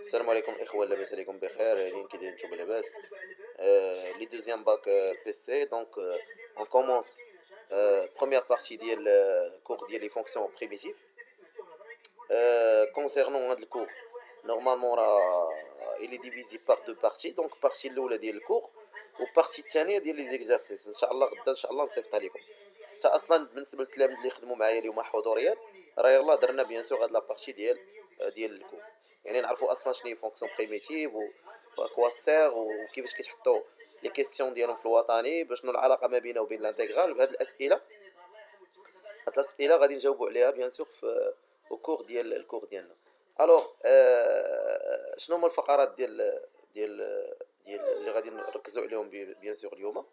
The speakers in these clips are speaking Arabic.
السلام عليكم اخوة، لاباس عليكم بخير؟ هادين كي دايرين نتوما لاباس؟ لي دوزيام باك بي سي دونك اون كومونس بروميير بارتي ديال كور ديال لي فونكسيون بريميتيف. كونسيرنون هاد الكور نورمالمون راه الي ديفيزي بار دو بارتي، دونك بارتي الاولى ديال الكور وبارتي الثانيه ديال لي زيكزارسيس. ان شاء الله غدا ان شاء الله نصيفطها لكم. حتى اصلا بالنسبه للتلاميذ اللي خدموا معايا اليوم حضوريا، راه يلاه درنا بيان سور هاد لابارتي ديال الكور، يعني نعرفوا اصلا شنو هي فونكسيون بريميتيف وكوا سير وكيفاش كيتحطوا لي كيستيون ديالهم في الوطني، شنو العلاقه ما بينه وبين الانتيغرال. بهاد الاسئله، هاد الاسئله غادي نجاوبوا عليها بيان سور في الكور ديالنا. الوغ شنو هما الفقرات ديال اللي غادي نركزوا عليهم بيان سور اليوم؟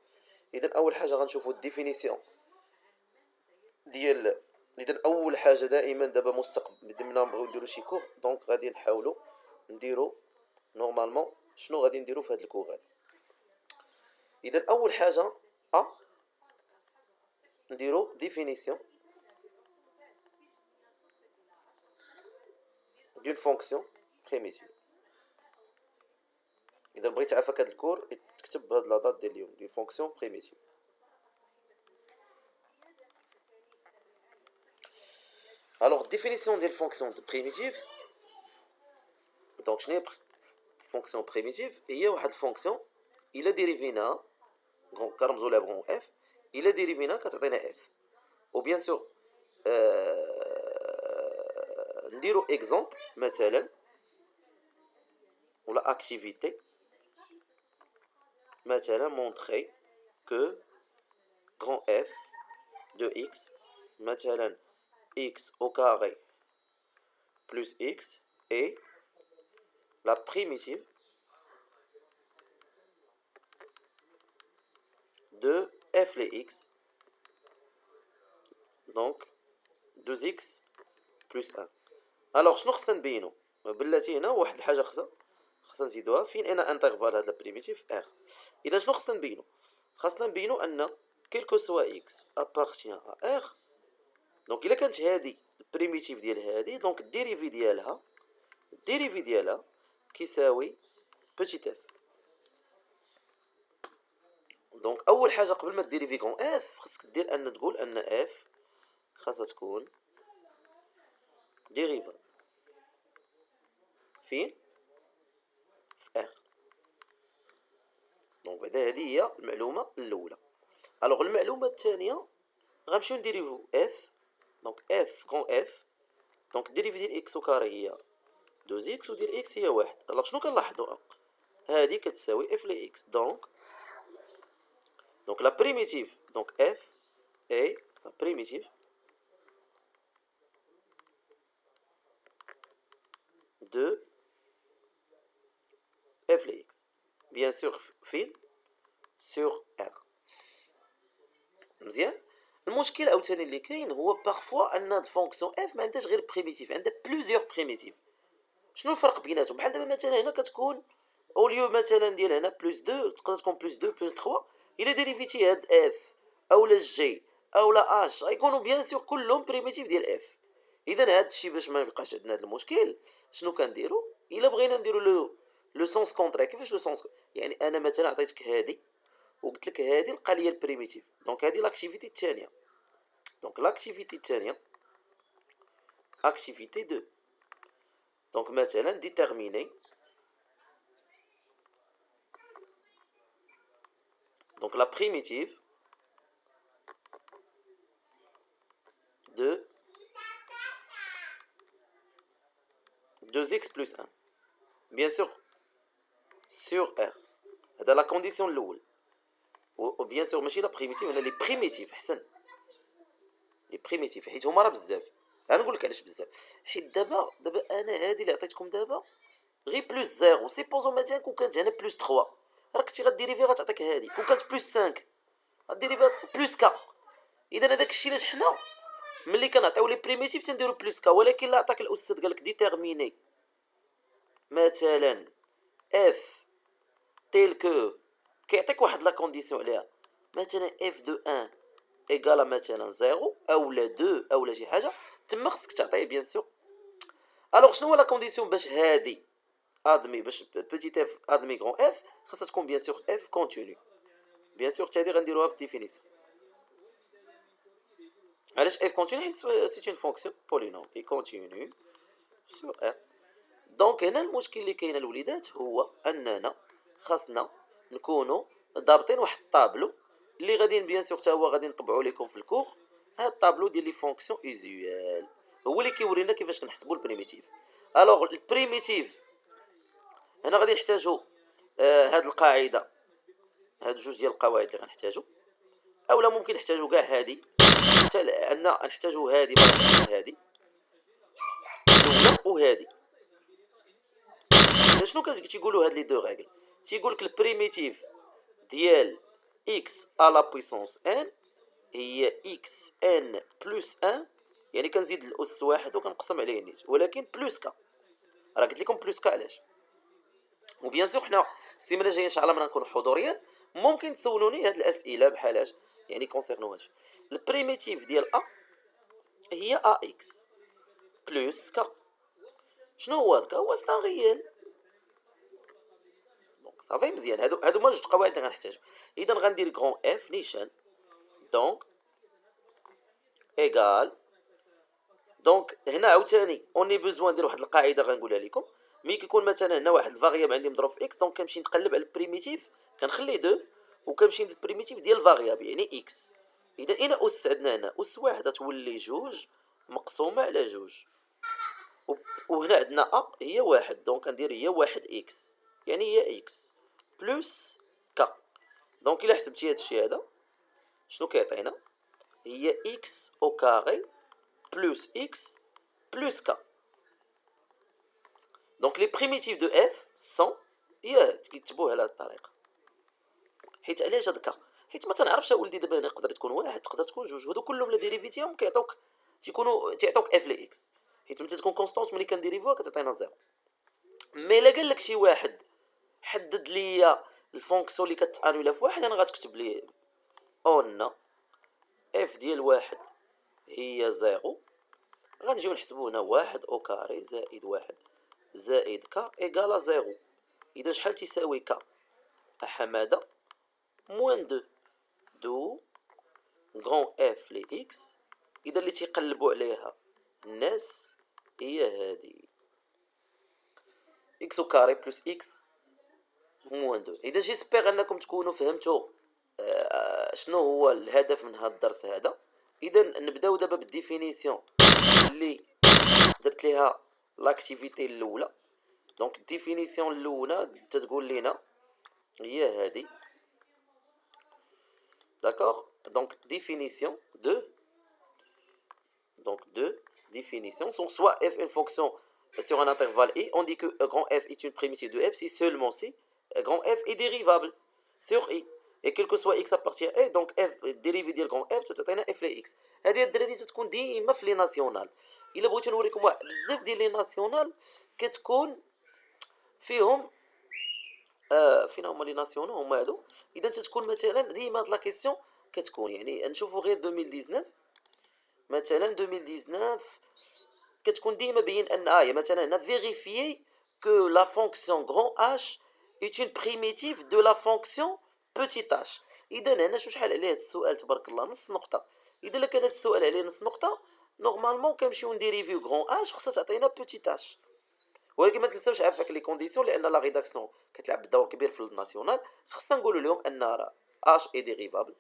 اذا اول حاجه غنشوفوا الديفينيسيون ديال اذا اول حاجه دائما دابا مستقبل بدنا نبغيو نديرو شي كور، دونك غادي نحاولوا نديرو نورمالمون شنو غادي نديرو في هذا الكور هذا. اذا اول حاجه نديرو ديفينيسيون دون فونكسيون بريميتيف. اذا بغيت تعرف هذا الكور تكتب بهاد لا دات ديال اليوم دون فونكسيون بريميتيف. الوغ ديفينيسيون ديال فونكسيون بريميتيف، دونك شنو هي فونكسيون بريميتيف؟ هي واحد الفونكسيون الا ديريفينا كنرمزو لها بغون اف، الا ديريفينا كتعطينا اف. وبيان سور نديرو اكزومبل مثلا ولا اكتيفيتي، مثلا montrer que grand F de x مثلا x au carré plus x est la primitive de f les x, donc 2x plus 1. alors شنو خصنا نبينو؟ بلاتي هنا واحد الحاجه خصنا نزيدوها فين انا انترفال هاد البريميتيف ار. اذا شنو خصنا نبينو؟ خاصنا نبينو ان كيلكو سوا اكس ابارتيان ا ار، دونك الا كانت هادي البريميتيف ديال هادي، دونك الديريفي ديالها كيساوي بوتيت اف. دونك اول حاجه قبل ما ديريفي كون اف خاصك دير ان تقول ان اف خاصها تكون ديريفا فين؟ في ار. دونك بعدا هذه هي المعلومه الاولى. الوغ المعلومه الثانيه غنمشيو نديريفو اف، دونك اف كون اف، دونك ديريفي ديال اكس او كاري هي 2 اكس وديال اكس هي واحد. الوغ شنو كنلاحظوا؟ هذه كتساوي اف لي اكس، دونك la primitive, donc f est la primitive de f les x, bien sûr fil sur r. مزيان. المشكل عاوتاني اللي كاين هو بارفوا ان هاد فونكسيون اف ما عندهاش غير بريميتيف، عندها بليزيور بريميتيف. شنو الفرق بيناتهم؟ بحال دابا مثلا هنا كتكون اوليو مثلا ديال هنا بلس 2 تقدر تكون بلس 2 بلس 3. الا ديريفيتي هاد اف اولا جي اولا اش غيكونوا بيان سور كلهم بريميتيف ديال اف. اذا هاد الشيء باش ما يبقاش عندنا هاد المشكل شنو كنديروا؟ الا بغينا نديروا لو سونس كونترا. كيفاش لو سونس؟ يعني انا مثلا عطيتك هادي وقلت لك هادي لقى لي البريميتيف، دونك هادي لاكتيفيتي الثانيه. دونك لاكتيفيتي الثانيه اكتيفيتي 2. دونك مثلا ديتيرميني donc la primitive de 2x plus 1 bien sûr sur R. هذا لا كونديسيون الاول. و بيان سور ماشي لا بريميتيف، ولا لي بريميتيف احسن، لي بريميتيف حيت هما راه بزاف. انا نقول لك علاش بزاف، حيت دابا انا هادي اللي عطيتكم دابا غير بلس زيرو. سيبوزون مثلا كون كانت هنا بلس 3 راك كنتي غديريفي غتعطيك هادي. كون كانت بلس 5 غديريفي بلس كا. اذا هذاك الشيء علاش حنا ملي كنعطيو لي بريميتيف تنديرو بلس كا. ولكن لا عطاك الاستاذ قالك ديتيرميني مثلا اف تيل كو، كيعطيك واحد لا كونديسيون عليها، مثلا اف دو 1 ايكالا مثلا 0 اولا 2 اولا شي حاجه، تما خصك تعطيه بيان سور. الوغ شنو هو لا كونديسيون باش هادي ادمي باش بوتيت اف ادمي غون اف خاصها تكون بيان سور اف كونتينيو. بيان سور حتى هادي غنديروها في الديفينيسيون. علاش اف كونتينيو؟ سي اون فونكسيون بولينوم اي كونتينيو سور ار. دونك هنا المشكل اللي كاين الوليدات هو اننا خاصنا نكونوا ضابطين واحد الطابلو اللي غادي بيان سور حتى هو غادي نطبعوا لكم في الكور. هاد الطابلو ديال لي فونكسيون ايزيوال هو اللي كيورينا كيفاش كنحسبوا البريميتيف. الوغ البريميتيف هنا غادي نحتاجوا هاد القاعده، هاد جوج ديال القواعد اللي غنحتاجوا، اولا ممكن نحتاجوا كاع هادي حتى عندنا نحتاجوا هادي برك هادي الاولى وهادي. شنو تيقولوا هاد لي دو ريغل؟ تيقول لك البريميتيف ديال x à la puissance n هي x n plus 1، يعني كنزيد الاس واحد وكنقسم عليه نيت، ولكن بلوس كا. راه قلت لكم بلوس كا علاش. وبيان سور حنا السيمانه الجايه ان شاء الله ملي نكون حضوريا ممكن تسولوني هاد الاسئله بحال هاد يعني كونسيرنو هادشي. البريميتيف ديال ا هي ا اكس بلوس كا. شنو هو هذاك؟ هو ستان ريال. دونك صافي مزيان. هادو هما جوج قواعد اللي غنحتاجو. اذا غندير غون اف نيشان دونك ايغال. دونك هنا عاوتاني اوني بوزوان ندير واحد القاعده غنقولها لكم. ملي كيكون مثلا هنا واحد الفاريابل عندي مضروب في اكس، دونك كنمشي نقلب على البريميتيف كنخليه دو وكنمشي للبريميتيف ديال الفاريابل يعني اكس. اذا الى اس عندنا هنا اس واحد تولي جوج مقسومه على جوج، وهنا عندنا ا هي واحد، دونك ندير هي واحد اكس يعني هي اكس بلس كا. دونك الا حسبتي هادشي هذا شنو كيعطينا؟ هي اكس او كاري بلس اكس بلس كا. دونك لي بريميتيف دو اف سون كيكتبوه على هاد الطريقه. حيت علاش هاد كا؟ حيت ما تنعرفش ولدي دابا هنا تقدر تكون واحد تقدر تكون جوج، هادو كلهم لا ديريفيتيهم كيعطوك تيعطوك اف ل اكس، حيت ملي تكون كونستونت ملي كنديريفوها كتعطينا زيرو. مي الا قال لك شي واحد حدد ليا الفونكسيون اللي كتانولا في واحد، انا غتكتب لي اون اف ديال واحد هي زيرو، غنجيو نحسبو هنا واحد او كاري زائد واحد زائد كا ايكالا زيرو. اذا شحال تيساوي كا حماده موان دو دو غون اف لي اكس. اذا اللي تيقلبوا عليها الناس هي هادي اكس او كاري بلس اكس موان دو. اذا جيسبيغ انكم تكونوا فهمتوا شنو هو الهدف من هذا الدرس هذا. اذا نبداو دابا بالديفينيسيون اللي درت ليها لاكتيفيتي الاولى. دونك الديفينيسيون الاولى تتقول لينا هي هذه داكوغ. دونك définition de définition sont soit f une fonction sur un intervalle i, on dit que grand f est une primitive de f si seulement si grand f est dérivable sur i et quel que soit x appartient à donc f dérivé ديال grand f تعطينا f ل x. هذه الدراري تتكون ديما في لي ناسيونال. الا بغيتو نوريكم واحد بزاف ديال لي ناسيونال كتكون فيهم فين هما لي ناسيونال هما هادو. اذا تتكون مثلا ديما هاد لا كيسيون كتكون يعني نشوفوا غير 2019 مثلا 2019 كتكون ديما بين ان مثلا هنا فيريفيي que la fonction grand h est une primitive de la fonction petit h. اذا هنا شحال عليه السؤال تبارك الله نص نقطه. اذا كان السؤال عليه نص نقطه نورمالمون كنمشيو نديريفيو grand h خصها تعطينا petit h. ولكن ما تنساوش عافاك لي كونديسيون لان لا ريداكسيون كتلعب دور كبير في الناسيونال. خصنا نقولوا لهم ان راه اش اي ديريفابل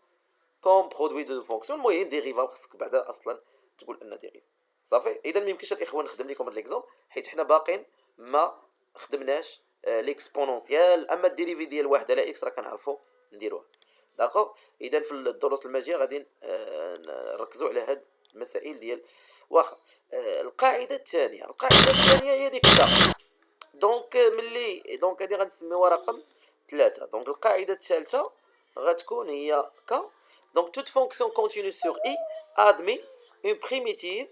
كوم برودوي دو فونكسيون. المهم ديريفابل خصك بعدا اصلا تقول ان ديريف صافي. اذا ما يمكنش الاخوان نخدم لكم هذا ليكزومبل حيت حنا باقين ما خدمناش ليكسبونونسيال. اما الديريفي ديال واحد على اكس راه كنعرفوا نديروها داكوغ. اذا في الدروس الماجيه غادي نركزوا على هاد المسائل ديال واخا. القاعده الثانيه هي ديك كا. دونك ملي دونك هادي غنسميوها رقم 3. دونك القاعده الثالثه غتكون هي كا. دونك toute fonction continue sur i admet une primitive.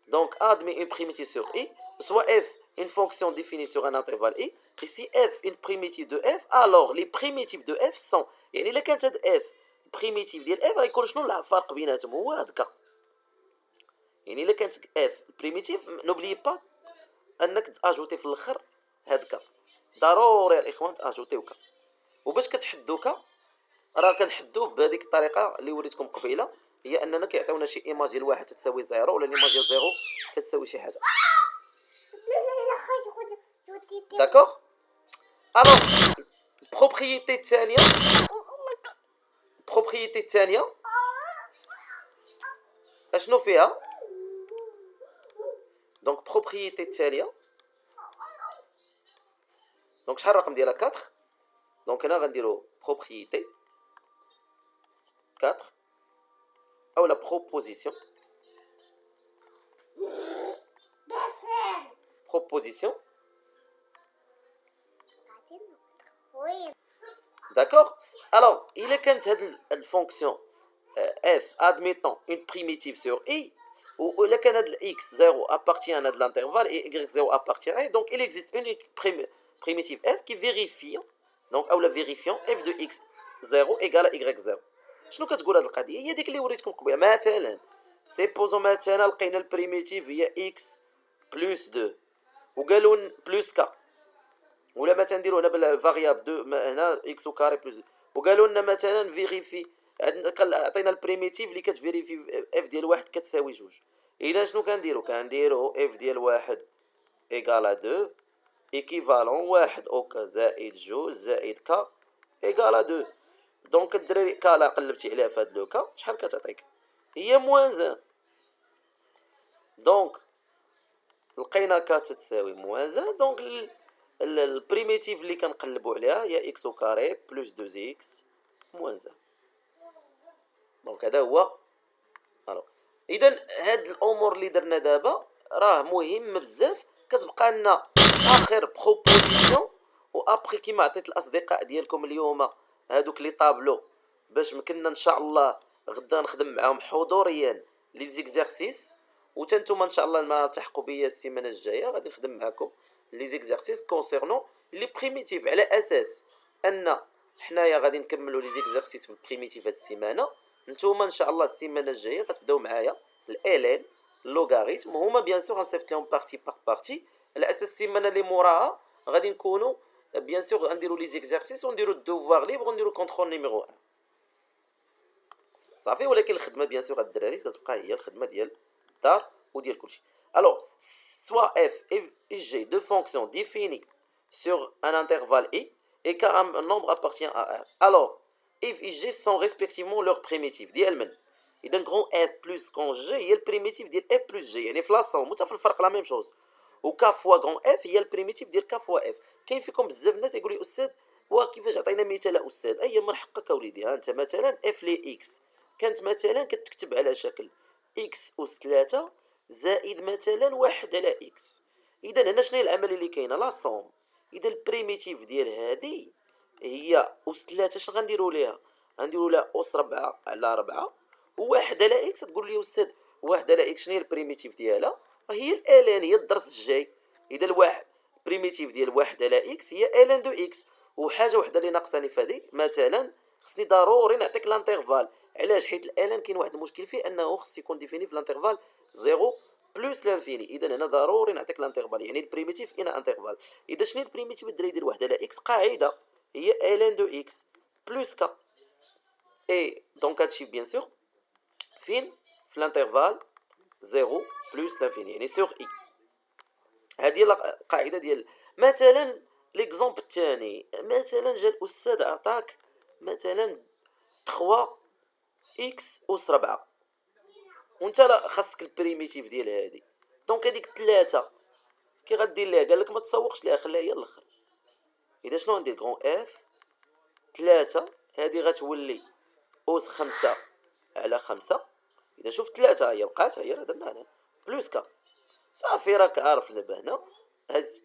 Donc admet une primitive sur i, soit f une fonction définie sur un intervalle i. Et si f une primitive de f, alors les primitives de f sont يعني الا كانت هاد f primitive ديال f غيكون شنو الفرق بيناتهم هو هاد كا. يعني الا كانت f primitive n'oubliez pas انك تاجوتي في الاخر هاد كا. ضروري الاخوان تاجوتيو كا. وباش كتحدو كا راه كنحدوه بهذيك الطريقه اللي وريتكم قبيله، هي اننا كيعطيونا شي ايماج ديال واحد تساوي زيرو ولا ايماج ديال زيرو كتساوي شي حاجه. داكوغ. الوغ بروبريتي الثانيه، بروبريتي الثانيه اشنو فيها؟ دونك بروبريتي التاليه، دونك شحال الرقم ديالها 4. دونك هنا غنديرو بروبريتي 4 او لا بروبوزيسيون. بروبوزيسيون داكوغ. الوغ الا كانت هاد الفونكسيون اف ادميتون اون بريميتيف سور اي، ou là quand x 0 appartient à l'intervalle et y 0 appartient à, donc il existe une primitive f qui vérifie, donc ou la vérifiant f de x 0 égale à y 0. شنو كتقول هذه القضيه؟ هي ديك اللي وريتكم قبيله. مثلا سيبوزو مثلا لقينا البريميتيف هي x بلس 2 وقالوا بلس ك، ولا مثلا نديرو هنا بالفاريابل 2 هنا اكس كاري بلس 2 وقالوا لنا مثلا فيريفي، عطينا البريميتيف اللي كتفيريفي اف ديال واحد كتساوي جوج. اذا شنو كنديرو اف ديال واحد ايكالا 2 ايكيفالون واحد اوكا زائد جوج زائد كا ايكالا 2. دونك الدراري كالا قلبتي عليها في هاد لو كا شحال كتعطيك؟ هي موان 1. دونك لقينا كا تتساوي موان 1. دونك البريميتيف اللي كنقلبوا عليها هي اكس كاري بلس 2 اكس موان 1. دونك هذا هو. اذا هاد الامور اللي درنا دابا راه مهم بزاف. كتبقى لنا اخر بروبوزيسيون، وابخي كيما عطيت الاصدقاء ديالكم اليوم هادوك لي طابلو باش مكننا ان شاء الله غدا نخدم معاهم حضوريا لي زيكزارسيس، وتنتوما ان شاء الله ما تحقوا بيا السيمانه الجايه غادي نخدم معكم لي زيكزارسيس كونسيرنون لي بريميتيف، على اساس ان حنايا غادي نكملوا لي زيكزارسيس في البريميتيف هاد السيمانه. نتوما ان شاء الله السيمانه الجايه غتبداو معايا الالين اللوغاريتم، هما بيان سور غنصيفط لهم بارتي باغ بارتي، على اساس السيمانه اللي موراها غادي نكونوا بيان سور غنديروا لي زيكزارسيس ونديروا الدوفوار ليبر ونديروا كونترول نيميرو 1 صافي. ولكن الخدمه بيان سور الدراري كتبقى هي الخدمه ديال الدار وديال كلشي. الوغ سوا اف اي جي دو فونكسيون ديفيني sur un intervalle i et qu'un nombre appartient à R. Alors f et g sont respectivement leurs primitives ديال من؟ اذا grand f plus grand g هي البريميتيف ديال f plus g، يعني في لاصون متا في الفرق لا ميم شوز. و k فوا grand f هي البريميتيف ديال k فوا f. كاين فيكم بزاف الناس يقول لي استاذ وكيفاش عطينا مثال استاذ؟ اي من حقك اوليدي. ها انت مثلا f لي x كانت مثلا كتكتب على شكل x اس 3 زائد مثلا 1 على x. اذا هنا شنو هي العمليه اللي كاينه؟ لا صوم. اذا البريميتيف ديال هذه هي اس 3 اش غنديروا ليها؟ غنديروا لها اس 4 على 4 و1 على اكس. تقول لي استاذ 1 على اكس شنو هي البريميتيف ديالها؟ هي الالان، هي الدرس الجاي. اذا الواحد بريميتيف ديال 1 على اكس هي الان دو اكس. وحاجه وحده اللي ناقصاني في هذه مثلا خصني ضروري نعطيك لانترفال. علاش؟ حيت الالان كاين واحد المشكل فيه انه خص يكون ديفيني في لانترفال 0 بلس لانفيني. اذا هنا ضروري نعطيك لانترفال، يعني البريميتيف ان انترفال. اذا شنو هي البريميتيف الدراري ديال 1 على اكس؟ قاعده هي الان دو اكس بلس ك. اي دونك هادشي بيان سور فين؟ في لانترفال 0 بلس لانفيني، يعني سور اي. هذه القاعده ديال مثلا ليكزومبل الثاني. مثلا جا الاستاذ عطاك مثلا 3 اكس اس 4 وانت لا خاصك البريميتيف ديال هذه. دونك هذيك 3 كي غدير ليها؟ قال لك ما تسوقش ليها خليها هي الاخر. اذا شنو غندير؟ كون اف 3 هذه غتولي اس 5 على 5. اذا شفت 3 هي بقات هي راه درنا هنا بلس ك صافي. راك عارف دابا هنا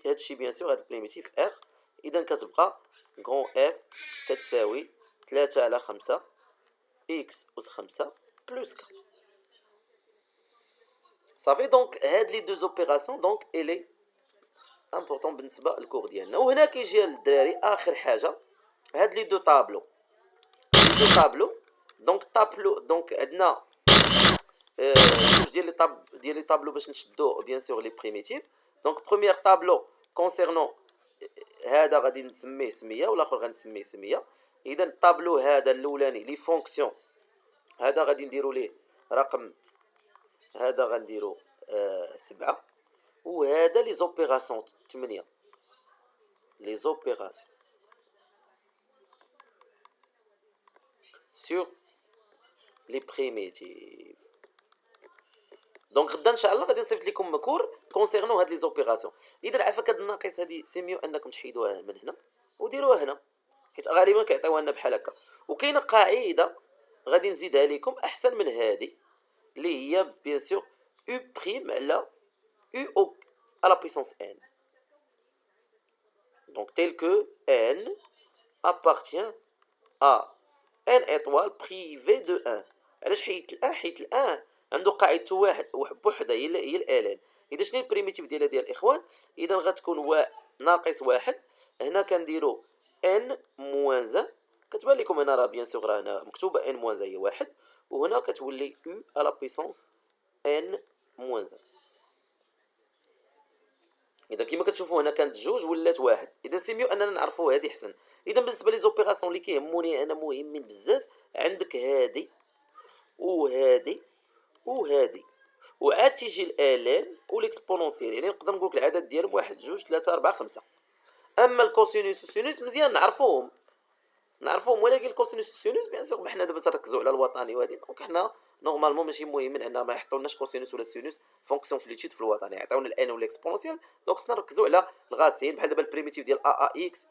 هادشي بيان سور هاد البريميتيف ار. اذا كتبقى كون اف كتساوي 3 على 5 اكس اس 5 بلس ك صافي. دونك هاد لي دوز اوبيراسيون دونك الي امبورطون بالنسبه للكور ديالنا. وهنا كيجي الدراري اخر حاجه هاد لي دو طابلو. لي دو طابلو دونك طابلو دونك عندنا جوج ديال لي طابلو باش نشدو بيان سور لي بريميتيف. دونك بروميير طابلو كونسيرنون هذا غادي نسميه سميه والاخر غنسميه سميه. اذا الطابلو هذا الاولاني لي فونكسيون هذا غادي نديرو ليه رقم، هذا غنديرو 7، وهذا لي زوبيراسيون 8، لي زوبيراسيون سور لي بريميتيف. دونك غدا ان شاء الله غادي نصيفط لكم كور كونسيرنون هاد لي زوبيراسيون. اذا عافاك هاد الناقص هادي سي ميو انكم تحيدوها من هنا وديروها هنا، حيت غالبا كيعطيوها لنا بحال هكا. وكاينه قاعده غادي نزيدها لكم احسن من هذه اللي هي بيان سور او بريم على او او على بويسونس ان. دونك تيل كو ان appartient à n étoile privée de 1. علاش حيت الان؟ حيت الان عنده قاعدته واحد بوحدها هي الالان. اذا شنو البريميتيف ديالها ديال الاخوان؟ اذا غتكون ناقص واحد، هنا كنديرو ان موان 1، كتبان لكم هنا راه بيان سور راه هنا مكتوبه ان موان هي واحد، وهنا كتولي او على بيسونس ان موان 1. اذا كما كتشوفوا هنا كانت جوج ولات واحد. اذا سي ميو اننا نعرفوا هذه احسن. اذا بالنسبه لي زوبيراسيون اللي كيهموني انا مهمين بزاف، عندك هذه وهذه وهذه، وعاد تيجي الالان والاكسبونونسيال، يعني نقدر نقول لك العدد ديالهم 1 2 3 4 5. اما الكوسينوس والسينوس مزيان نعرفوهم، ولكن الكوسينوس والسينوس بيان سور حنا دابا تنركزوا على الوطني وهذه. دونك حنا نورمالمون ماشي مهمين اننا ما يحطولناش كوسينوس ولا سينوس فونكسيون في ليتيود في الوطني، يعطيونا الان ولا اكسبونونسيال. دونك خصنا نركزوا على الغاسين، بحال دابا البريميتيف ديال اكس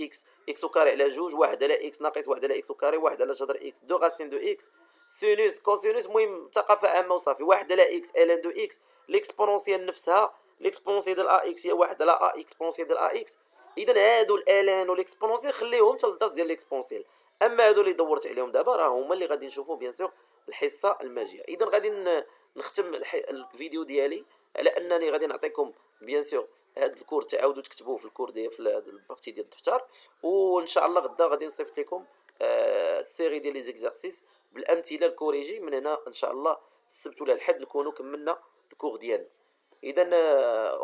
اكس او كاري على جوج، واحد على اكس ناقص واحد على اكس او كاري، واحد على جذر اكس دو غاسين دو اكس. سينوس كوسينوس المهم ثقافه عامه وصافي، واحد على اكس الان دو اكس. الاكسبونونسيال نفسها، الاكسبونونسيال ديال اكس هي واحد على اكسبونونسيال ديال اكس. اذا هادو الالان والاكسبونونسيال خليهم حتى للدرس ديال الاكسبونونسيال. اما هادو اللي دورت عليهم دابا راه هما اللي غادي نشوفوا بيان سور الحصه الماجيه. اذا غادي نختم الفيديو ديالي على انني غادي نعطيكم بيان سور هاد الكور تعاودوا تكتبوه في الكور ديال في البارتي ديال الدفتر، وان شاء الله غدا غادي نصيفط لكم السيري ديال لي زيكزارسيس بالامثله الكوريجي. من هنا ان شاء الله السبت ولا الحد نكونوا كملنا الكور ديالنا. اذا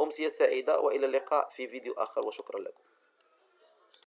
امسيه سعيده والى اللقاء في فيديو اخر وشكرا لكم.